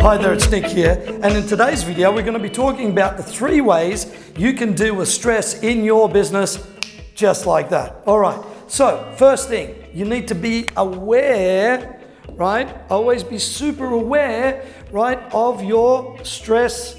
Hi there, it's Nick here, and in today's video we're going to be talking about the 3 ways you can deal with stress in your business just like that. Alright, so first thing, you need to be aware, right? Always be super aware, right, of your stress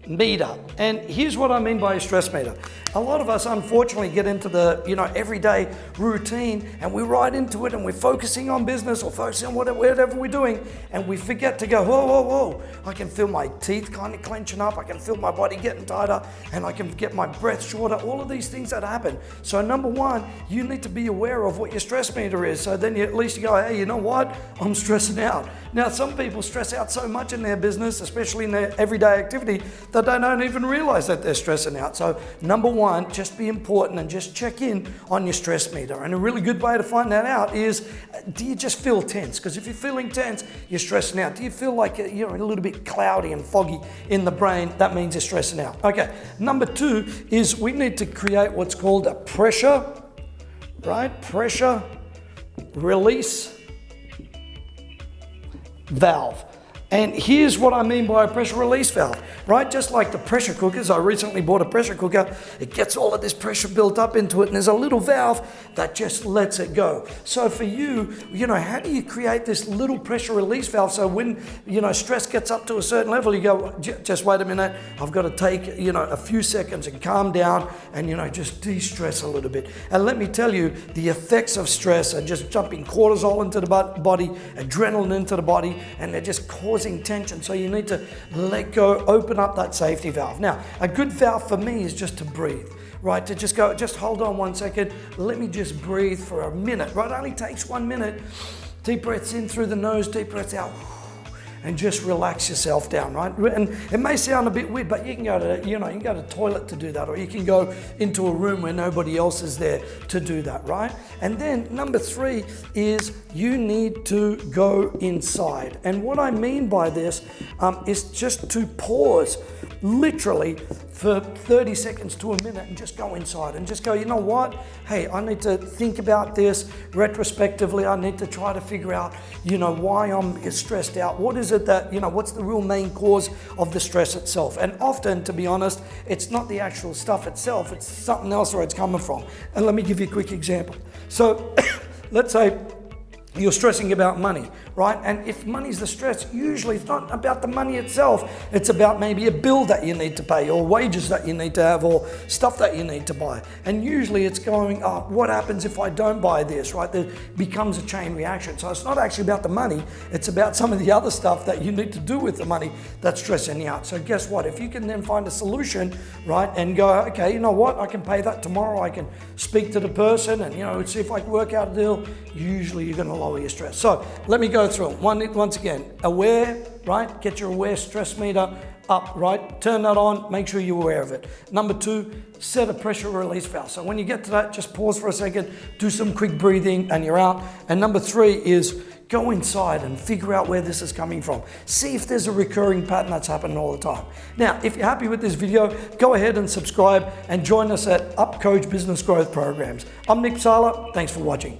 meter. And here's what I mean by a stress meter. A lot of us unfortunately get into the everyday routine, and we're right into it, and we're focusing on business or focusing on whatever we're doing, and we forget to go, whoa, I can feel my teeth kind of clenching up, I can feel my body getting tighter, and I can get my breath shorter, all of these things that happen. So number one, you need to be aware of what your stress meter is, so then at least you go, hey, you know what, I'm stressing out. Now some people stress out so much in their business, especially in their everyday activity, that they don't even realize that they're stressing out. So number one, just be important and just check in on your stress meter. And a really good way to find that out is, do you just feel tense? Because if you're feeling tense, you're stressing out. Do you feel like you're a little bit cloudy and foggy in the brain? That means you're stressing out. Okay, number 2 is we need to create what's called a pressure release valve. And here's what I mean by a pressure release valve, right? Just like the pressure cookers, I recently bought a pressure cooker. It gets all of this pressure built up into it, and there's a little valve that just lets it go. So for you, how do you create this little pressure release valve so when, stress gets up to a certain level, you go, just wait a minute, I've got to take, a few seconds and calm down and, just de-stress a little bit. And let me tell you, the effects of stress are just jumping cortisol into the body, adrenaline into the body, and they're just causing tension. So you need to let go, open up that safety valve. Now, a good valve for me is just to breathe, right? To just go, just hold on 1 second. Let me just breathe for a minute, right? It only takes 1 minute. Deep breaths in through the nose, deep breaths out. And just relax yourself down, right? And it may sound a bit weird, but you can go to, you can go to the toilet to do that, or you can go into a room where nobody else is there to do that, right? And then number 3 is you need to go inside. And what I mean by this is just to pause, literally, for 30 seconds to a minute and just go inside and just go, you know what? Hey, I need to think about this retrospectively. I need to try to figure out, why I'm stressed out. What is it that, what's the real main cause of the stress itself? And often, to be honest, it's not the actual stuff itself, it's something else where it's coming from. And let me give you a quick example. So let's say you're stressing about money, right? And if money's the stress, usually it's not about the money itself. It's about maybe a bill that you need to pay, or wages that you need to have, or stuff that you need to buy. And usually it's going, oh, what happens if I don't buy this, right? There becomes a chain reaction. So it's not actually about the money. It's about some of the other stuff that you need to do with the money that's stressing you out. So guess what? If you can then find a solution, right, and go, okay, you know what? I can pay that tomorrow. I can speak to the person and, see if I can work out a deal. Usually you're going to lower your stress. So let me go through them. Once again, aware, right? Get your aware stress meter up, right? Turn that on, make sure you're aware of it. Number 2, set a pressure release valve. So when you get to that, just pause for a second, do some quick breathing and you're out. And number 3 is go inside and figure out where this is coming from. See if there's a recurring pattern that's happening all the time. Now, if you're happy with this video, go ahead and subscribe and join us at Upcoach Business Growth Programs. I'm Nick Sala. Thanks for watching.